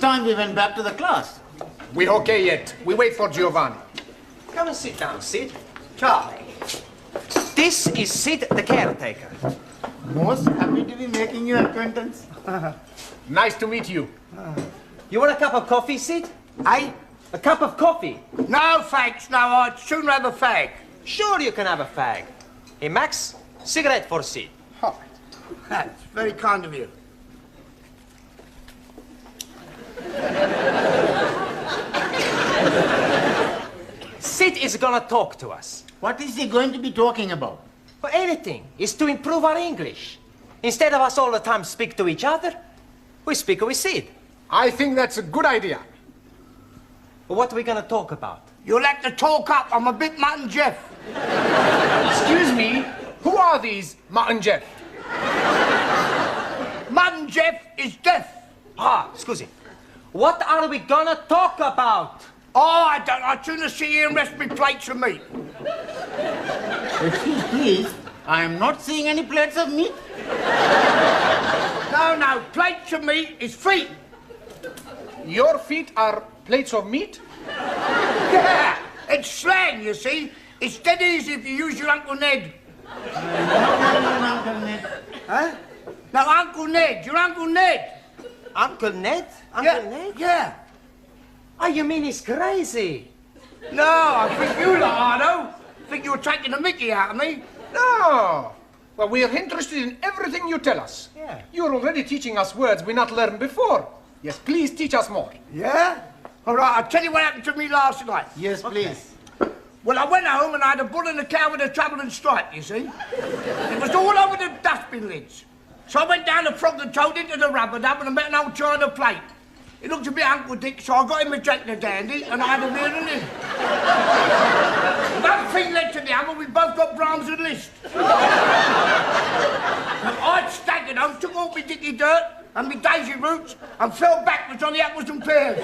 time we went back to the class. We're okay yet. We wait for Giovanni. Come and sit down, Sid. Charlie. This is Sid, the caretaker. Most happy to be making your acquaintance. Nice to meet you. You want a cup of coffee, Sid? Eh? A cup of coffee? No, thanks. No, I'd sooner have a fag. Sure you can have a fag. Hey, Max, cigarette for Sid. Oh, that's very kind of you. Sid is gonna talk to us. What is he going to be talking about? For anything. It's to improve our English. Instead of us all the time speak to each other, we speak with Sid. I think that's a good idea. But what are we gonna talk about? You'll have to talk up. I'm a bit Mutt and Jeff. Excuse me, who are these Mutt and Jeff? Mutt and Jeff is deaf. Ah, scusi. What are we gonna talk about? Oh, I don't. I'd sooner sit here and rest me plates of meat. Excuse please, I am not seeing any plates of meat. No, plates of meat is feet. Your feet are plates of meat? Yeah, it's slang, you see. It's dead easy if you use your Uncle Ned. Uncle Ned. Huh? No, Uncle Ned. Your Uncle Ned. Uncle Ned? Uncle Yeah, Ned? yeah. Oh, you mean he's crazy? No, I think you lot are, though. Think you're taking the mickey out of me. No. Well, we are interested in everything you tell us. Yeah. You're already teaching us words we not learned before. Yes, please teach us more. Yeah? All right, I'll tell you what happened to me last night. Yes, please. Well, I went home and I had a bull and a cow with a trouble and stripe, you see. It was all over the dustbin lids. So I went down the frog and toad into the rubber dub and I met an old china plate. It looked a bit Uncle Dick, so I got him a Jack the Dandy and I had a real and in. One thing led to the other, we both got Brahms and Liszt. I staggered home, took all my dicky dirt and my daisy roots and fell backwards on the apples and pears.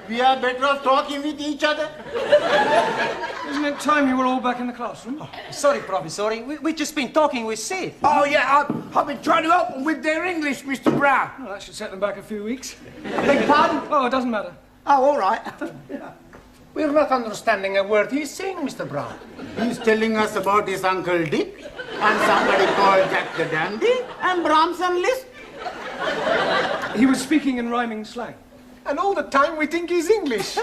We are better off talking with each other. Isn't it time you were all back in the classroom? Oh, sorry, Professor. We've just been talking with Sid. Oh, yeah, I've been trying to help them with their English, Mr. Brown. Well, that should set them back a few weeks. Beg pardon? Oh, it doesn't matter. Oh, all right. We're not understanding a word he's saying, Mr. Brown. He's telling us about his Uncle Dick and somebody called Jack the Dandy and Brahms and Liszt. He was speaking in rhyming slang. And all the time we think he's English.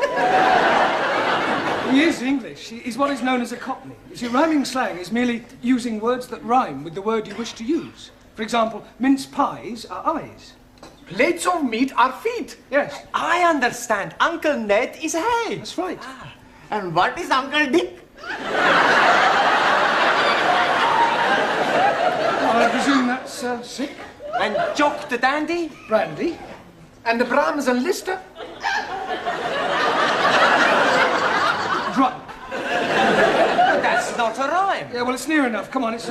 He is English. He's what is known as a Cockney. You see, rhyming slang is merely using words that rhyme with the word you wish to use. For example, mince pies are eyes. Plates of meat are feet. Yes, I understand. Uncle Ned is head. that's right. And what is Uncle Dick? I presume that's sick. And Jock the Dandy? Brandy. And the Brahms and Liszt? Drunk. That's not a rhyme. Yeah, well, it's near enough. Come on, it's...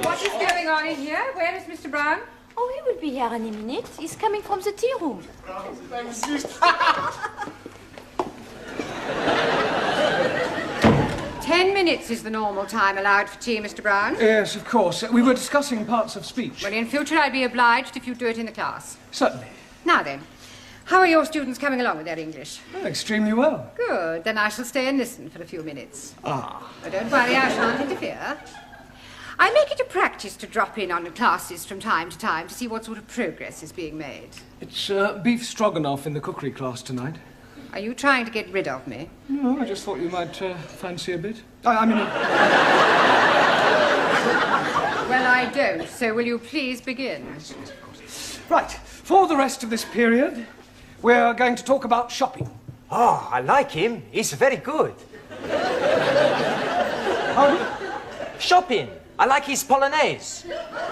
What is going on in here? Where is Mr. Brown? Oh, he will be here any minute. He's coming from the tea room. 10 minutes is the normal time allowed for tea, Mr. Brown. Yes, of course. We were discussing parts of speech. Well, in future, I'd be obliged if you do it in the class. Certainly. Now then, how are your students coming along with their English? Oh, extremely well. Good. Then I shall stay and listen for a few minutes. Ah. But don't worry, I shan't interfere. I make it a practice to drop in on the classes from time to time to see what sort of progress is being made. It's beef stroganoff in the cookery class tonight. Are you trying to get rid of me? No, I just thought you might fancy a bit. I mean... Well, I don't, so will you please begin? Right, for the rest of this period, we're going to talk about shopping. Oh, I like him. He's very good. Shopping. I like his polonaise.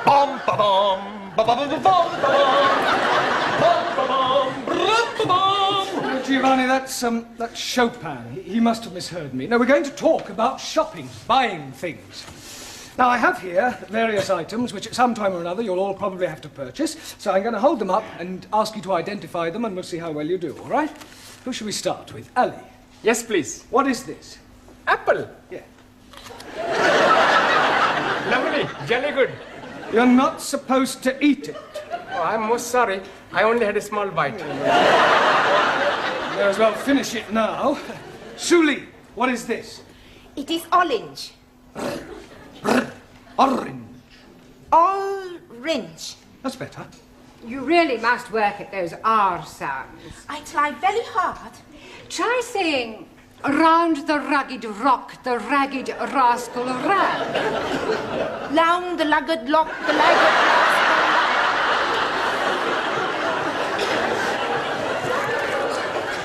Bum ba bum ba ba ba ba bum ba. Giovanni, that's Chopin. He must have misheard me. No, we're going to talk about shopping, buying things. Now, I have here various items which at some time or another you'll all probably have to purchase, so I'm going to hold them up and ask you to identify them, and we'll see how well you do, all right? Who shall we start with? Ali. Yes, please. What is this? Apple. Yeah. Lovely, jolly good. You're not supposed to eat it. Oh, I'm most sorry. I only had a small bite. May as well finish it now. Suli, what is this? It is orange. Orange. Orange. That's better. You really must work at those R sounds. I try very hard. Try saying, round the rugged rock, the ragged rascal ran. Round the lugged lock, the lagged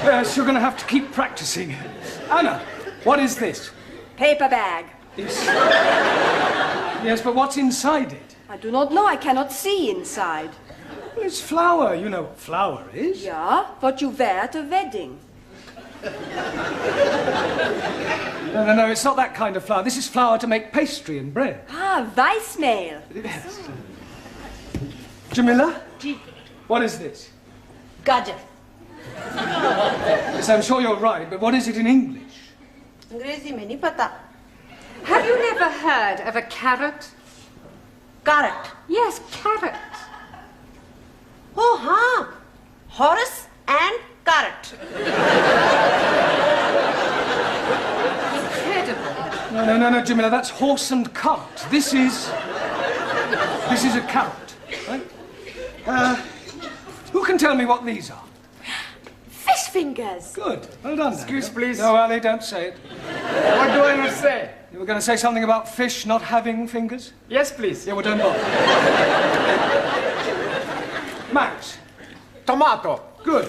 Yes, you're going to have to keep practicing. Anna, what is this? Paper bag. Yes, but what's inside it? I do not know. I cannot see inside. Well, it's flour. You know what flour is. Yeah, what you wear at a wedding. No, it's not that kind of flour. This is flour to make pastry and bread. Ah, Weissmehl. Yes. Jamila, what is this? Gajar. Yes, I'm sure you're right, but what is it in English? अंग्रेजी में नहीं पता. Have you never heard of a carrot? Carrot. Yes, carrot. Oh, हाँ. Horse and carrot. Incredible. No, Jamila, that's horse and cart. This is a carrot, right? Who can tell me what these are? Fish fingers. Good, well done. Excuse, please. No, Ali, don't say it. What do I not say? You were going to say something about fish not having fingers? Yes, please. Yeah, well, don't bother. Max, Tomato. good.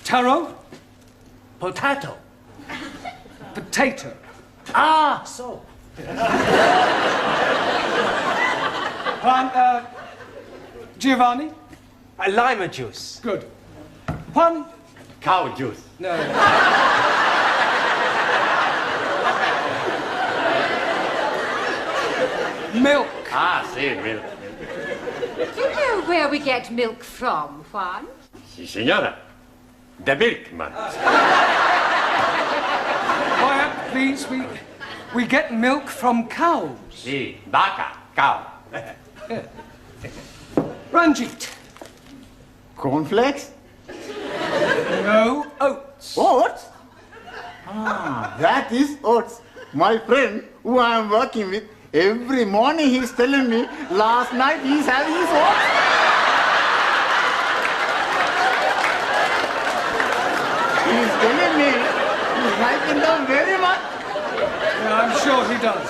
Taro, Potato. potato. Ah, so. Giovanni, Lima juice. good. Juan, Cow juice. no. Milk. Ah, see, milk. Do you know where we get milk from, Juan? Si, señora. The milkman. Quiet, please. We get milk from cows. Si, vaca, cow. Ranjit. Cornflakes? No oats. Oats? Ah, that is oats. My friend, who I am working with, every morning he's telling me, last night he's having his oats. He's telling me he's liking them very much. Yeah, I'm sure he does.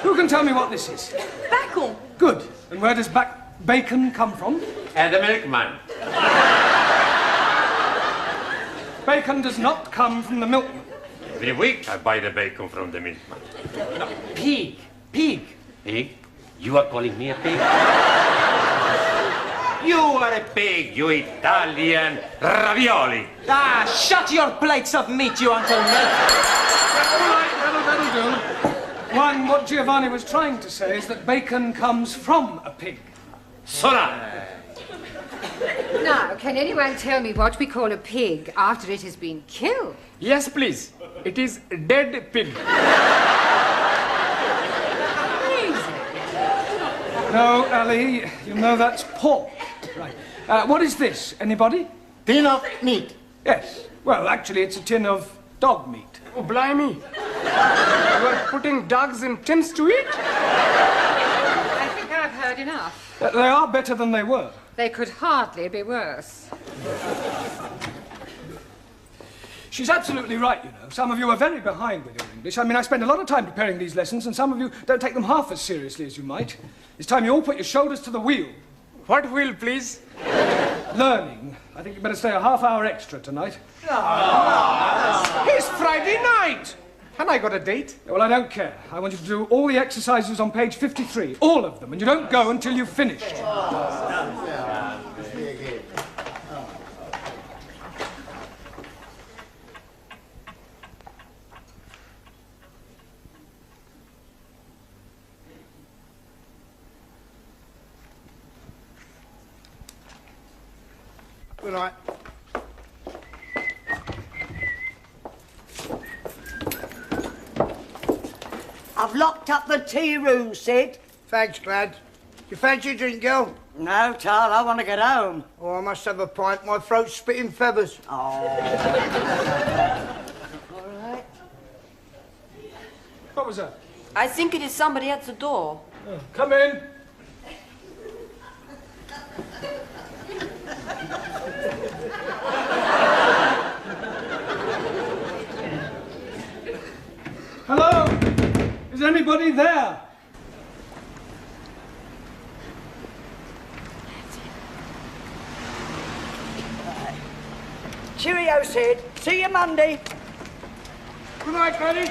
Who can tell me what this is? Bacon. Good. And where does bacon come from? And the milkman. Bacon does not come from the milkman. Every week I buy the bacon from the milkman. Pig. Pig. Pig? You are calling me a pig? You are a pig, you Italian ravioli. Ah, shut your plates of meat, you Uncle Ned. All right, that'll do. One, what Giovanni was trying to say is that bacon comes from a pig. Sora! Now, can anyone tell me what we call a pig after it has been killed? Yes, please. It is dead pig. No, Ali, you know that's pork. Right. What is this? Anybody? Tin of meat. Yes. Well, actually, it's a tin of dog meat. Oh, blimey. You are putting dogs in tins to eat? I think I've heard enough. They are better than they were. They could hardly be worse. She's absolutely right, you know. Some of you are very behind with your English. I mean, I spend a lot of time preparing these lessons, and some of you don't take them half as seriously as you might. It's time you all put your shoulders to the wheel. What will, please? Learning. I think you better stay a half hour extra tonight. It's Friday night. And I got a date. Well, I don't care. I want you to do all the exercises on page 53. All of them. And you don't go until you've finished. Good night. I've locked up the tea room, Sid. Thanks, lad. You fancy a drink, girl? No, Tal, I want to get home. Oh, I must have a pint. My throat's spitting feathers. Oh. All right. What was that? I think it is somebody at the door. Oh, come in. Hello? Is anybody there? Cheerio, Sid. See you Monday. Good night, Granny.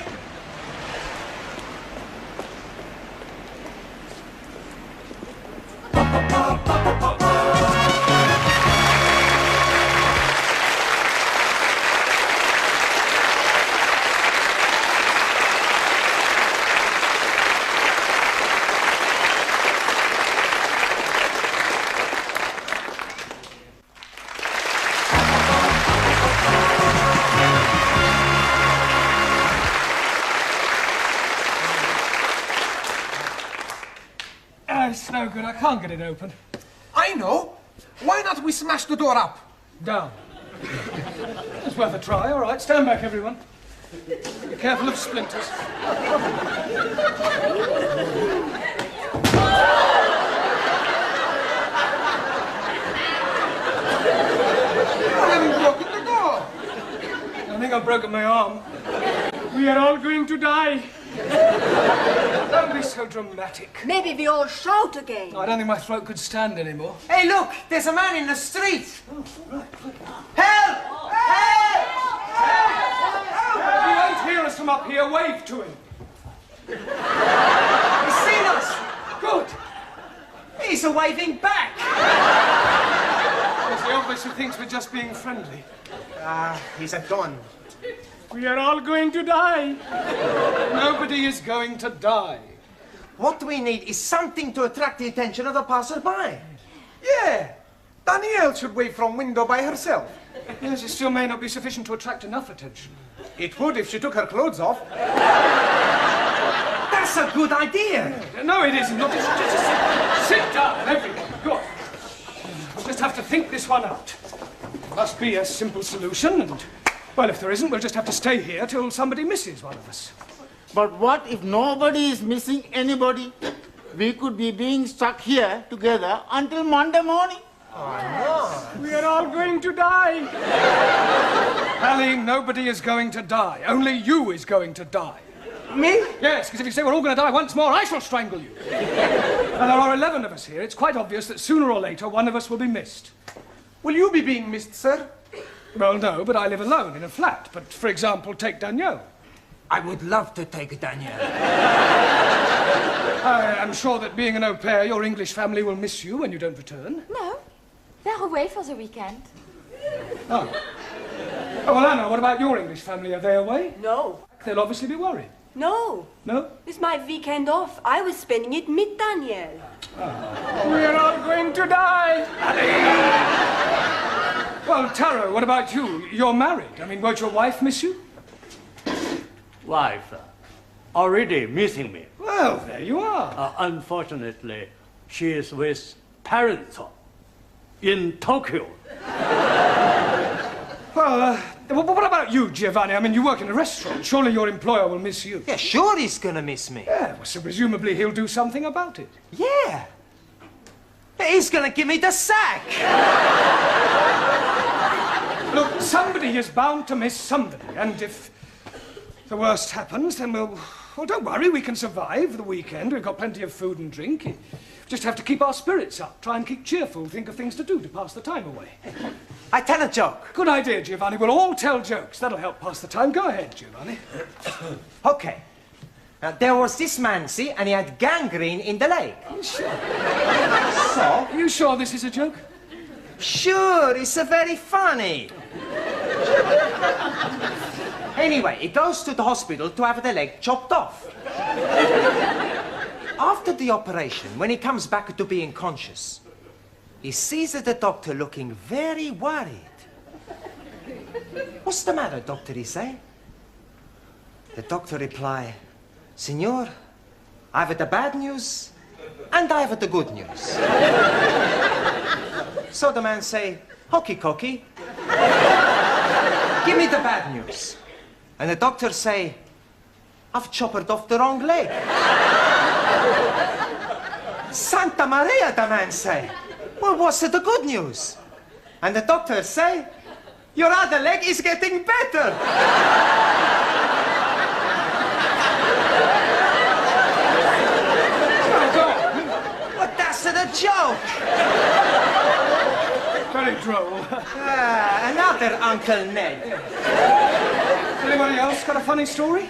It's no good. I can't get it open. I know. Why not we smash the door up? Down. It's worth a try. All right, stand back, everyone. Be careful of splinters. You haven't broken the door. I think I've broken my arm. We are all going to die. Don't be so dramatic. Maybe we all shout again. I don't think my throat could stand anymore. Hey, look, there's a man in the street. Help! If you won't hear us from up here, wave to him. He's seen us. Good. He's waving back. Yes, he obviously thinks we're just being friendly. He's a don. We are all going to die. Nobody is going to die. What we need is something to attract the attention of the passerby. Yeah. Danielle should wave from window by herself. Yes, it still may not be sufficient to attract enough attention. It would if she took her clothes off. That's a good idea. No, it isn't. Look, just sit down, everyone. Good. We'll just have to think this one out. There must be a simple solution, and, well, if there isn't, we'll just have to stay here till somebody misses one of us. But what if nobody is missing anybody? We could be being stuck here together until Monday morning. We are all going to die. Hallie, nobody is going to die. Only you is going to die. Me? Yes, because if you say we're all going to die once more, I shall strangle you. And there are 11 of us here. It's quite obvious that sooner or later one of us will be missed. Will you be being missed, sir? Well, no, but I live alone in a flat. But, for example, take Danielle. I would love to take Danielle. I am sure that being an au pair, your English family will miss you when you don't return. No, they're away for the weekend. Oh. Oh, well, Anna, what about your English family? Are they away? No. They'll obviously be worried. No. No? It's my weekend off. I was spending it with Danielle. We are all going to die. Well, Taro, what about you? You're married. I mean, won't your wife miss you? Wife already missing me. Well, there you are. Unfortunately, she is with parents in Tokyo. Well, what about you, Giovanni? I mean, you work in a restaurant. Surely your employer will miss you. Yeah, sure he's gonna miss me. Yeah, well, so presumably he'll do something about it. Yeah. He's gonna give me the sack. Look, somebody is bound to miss somebody, and if the worst happens, then well, don't worry, we can survive the weekend. We've got plenty of food and drink. We just have to keep our spirits up, try and keep cheerful, think of things to do to pass the time away. I tell a joke. Good idea, Giovanni. We'll all tell jokes. That'll help pass the time. Go ahead, Giovanni. Okay. There was this man, see, and he had gangrene in the leg. Sure. So? Are you sure this is a joke? Sure, it's very funny. Anyway, he goes to the hospital to have the leg chopped off. After the operation, when he comes back to being conscious, he sees the doctor looking very worried. What's the matter, doctor, he say? The doctor reply, Senor, I have the bad news and I have the good news. So the man say, "Hockey cocky, give me the bad news." And the doctor say, "I've chopped off the wrong leg." Santa Maria, the man say, "Well, what's the good news?" And the doctor say, "Your other leg is getting better." But that's the joke. Very droll. Another Uncle Ned. Anybody else got a funny story?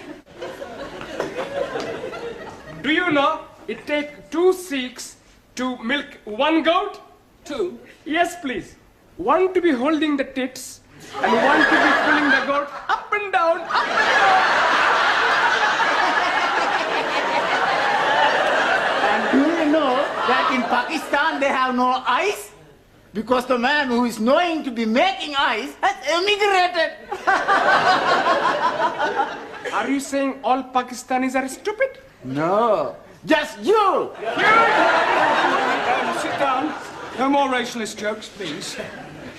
Do you know it takes 2 Sikhs to milk 1 goat? 2? Yes, please. 1 to be holding the tits and 1 to be pulling the goat up and down, up and down. And do you know that in Pakistan they have no eyes? Because the man who is knowing to be making eyes has emigrated. Are you saying all Pakistanis are stupid? No, just you. Sit down. No more racialist jokes, please.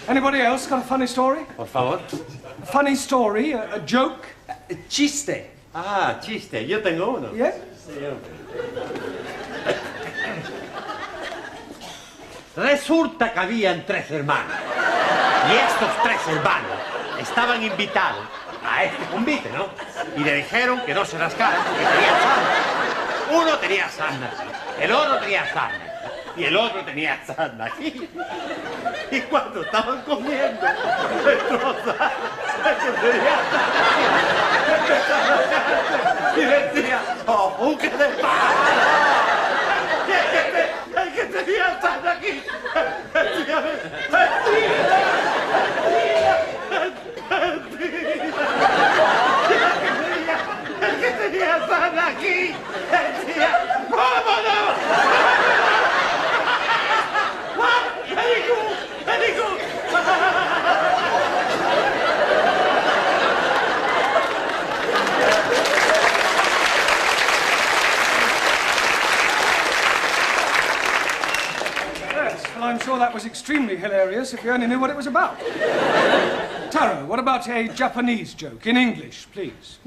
Anybody else got a funny story? Por favor. A funny story, a joke? Chiste. Ah, chiste. Yo tengo uno. Yeah? Resulta que habían 3 hermanos. Y estos 3 hermanos estaban invitados a este convite, ¿no? Y le dijeron que no se rascaran porque tenían sarna. Uno tenía sarna aquí, el otro tenía sarna y el otro tenía sarna aquí. Y cuando estaban comiendo, destrozaron el que tenía sarna aquí. Empezaron a rascarse y decía, ¡oh, qué de el que tenía sarna aquí! Decía, el que tenía sarna aquí decía, ¡vámonos! Very good. Yes, well, I'm sure that was extremely hilarious if you only knew what it was about. Taro, what about a Japanese joke in English, please?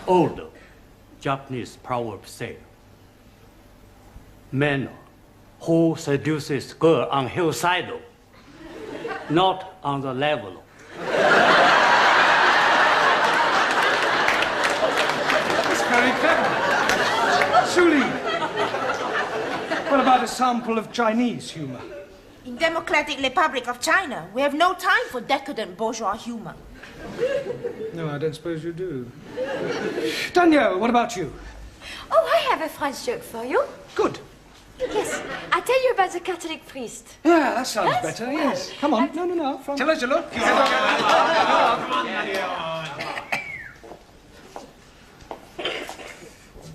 Old Japanese proverb say, man who seduces girl on hillside, not on the level. That's very clever. Suli, what about a sample of Chinese humor? In Democratic Republic of China, we have no time for decadent bourgeois humor. No, I don't suppose you do. Danielle, what about you? Oh, I have a French joke for you. Good. Yes, I tell you about the Catholic priest. Yeah, that sounds better, yes. Come on. No, from... Tell us your look.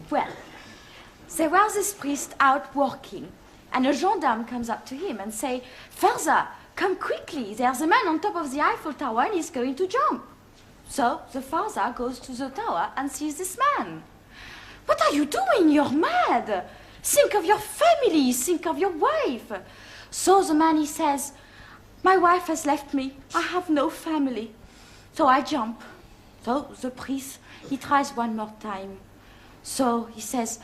Well, there was this priest out working, and a gendarme comes up to him and say, "Father, come quickly, there's a man on top of the Eiffel Tower and he's going to jump." So the father goes to the tower and sees this man. "What are you doing? You're mad. Think of your family, think of your wife." So the man, he says, "My wife has left me, I have no family." So I jump. So the priest, he tries one more time. So he says,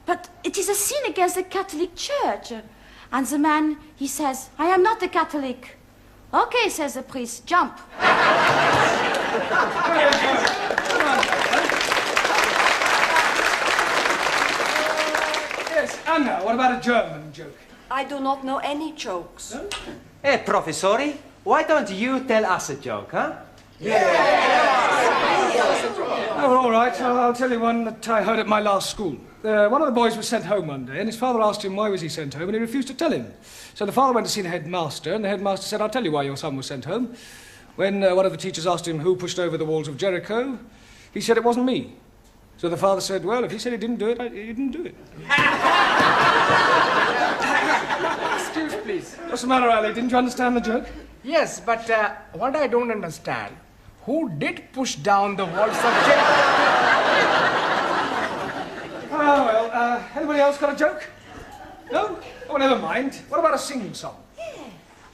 "But it is a sin against the Catholic Church." And the man, he says, "I am not a Catholic." "Okay," says the priest, "jump." Yes, Anna, what about a German joke? I do not know any jokes. No? Hey, Professori, why don't you tell us a joke, huh? Oh, well, all right. I'll tell you one that I heard at my last school. One of the boys was sent home one day, and his father asked him why was he sent home, and he refused to tell him. So the father went to see the headmaster, and the headmaster said, "I'll tell you why your son was sent home." When one of the teachers asked him who pushed over the walls of Jericho, he said it wasn't me. So the father said, "Well, if he said he didn't do it, he didn't do it." Excuse, please. What's the matter, Ali? Didn't you understand the joke? Yes, but what I don't understand, Who did push down the waltz of J? Oh, well, anybody else got a joke? No? Oh, never mind. What about a sing-song?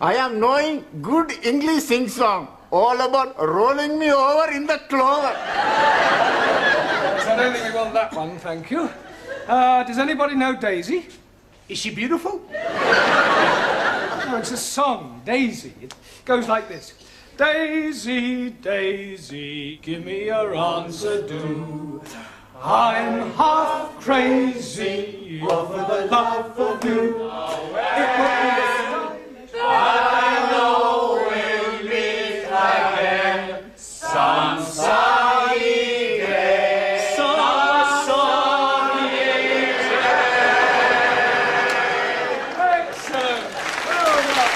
I am knowing good English sing song. All about rolling me over in the clover. I don't think we want that one, thank you. Does anybody know Daisy? Is she beautiful? No, it's a song, Daisy. It goes like this. Daisy, Daisy, give me your answer, do. I'm half crazy over the love of you. I know we'll meet again some sunny day. Some sunny day. Excellent. Well done.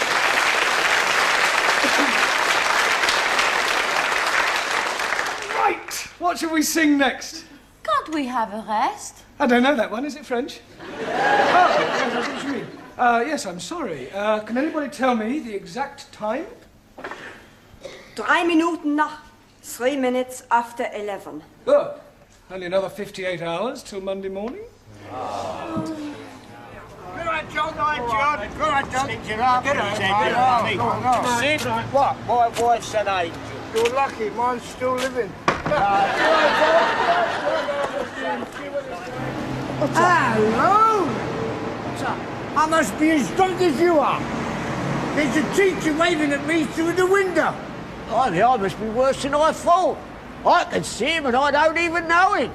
Right. What shall we sing next? Can't we have a rest? I don't know that one. Is it French? Oh, yes, that's what you mean. Yes, I'm sorry. Can anybody tell me the exact time? 3 Minuten nach. 3 minutes after 11. Good. Only another 58 hours till Monday morning. Good on, John. Good on, John. Good on, John. Stick it up. Good on, Sid, what? My wife's an angel. You're lucky. Mine's still living. Hello! I must be as drunk as you are. There's a teacher waving at me through the window. I think I must be worse than I thought. I can see him and I don't even know him.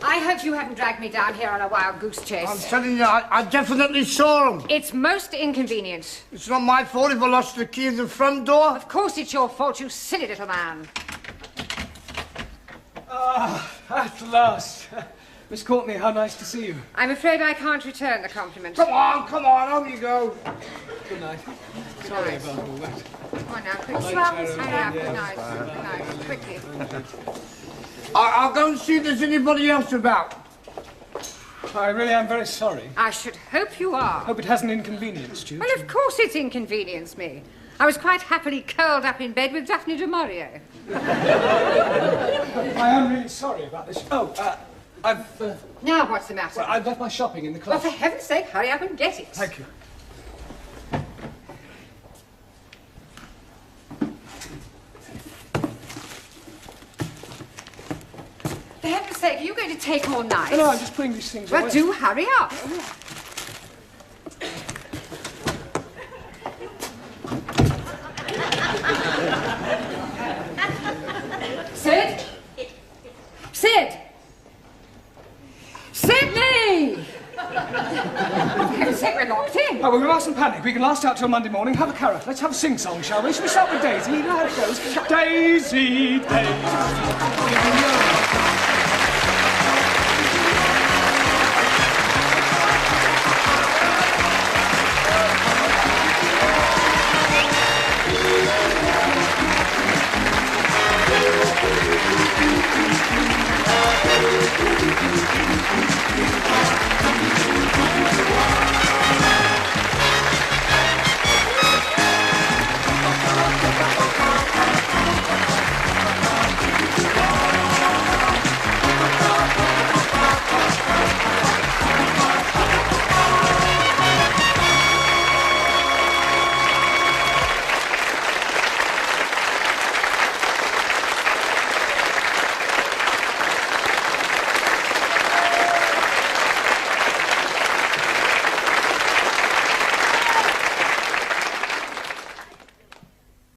I hope you haven't dragged me down here on a wild goose chase. I'm telling you, I definitely saw him. It's most inconvenient. It's not my fault if I lost the key of the front door. Of course it's your fault, you silly little man. Ah, at last. Miss Courtney, how nice to see you. I'm afraid I can't return the compliment. Come on, on you go. Good night. Sorry about all that. Come on now, quickly. Hurry up, good night. Good night, quickly. I'll go and see if there's anybody else about. I really am very sorry. I should hope you are. Hope it hasn't inconvenienced you. Well, of course it's inconvenienced me. I was quite happily curled up in bed with Daphne du Maurier. I am really sorry about this. Oh, I've... Now what's the matter? Well, I've left my shopping in the Well, closet. for heaven's sake, hurry up and get it. Thank you. For heaven's sake, are you going to take all night? No, I'm just putting these things Well, away. do hurry up. Sid? Sid! Sydney! For heaven's sake, we're locked in. Oh, well, we mustn't panic. We can last out till Monday morning. Have a carrot. Let's have a sing-song, shall we? Shall we start with Daisy? You know how it goes. Daisy, Daisy.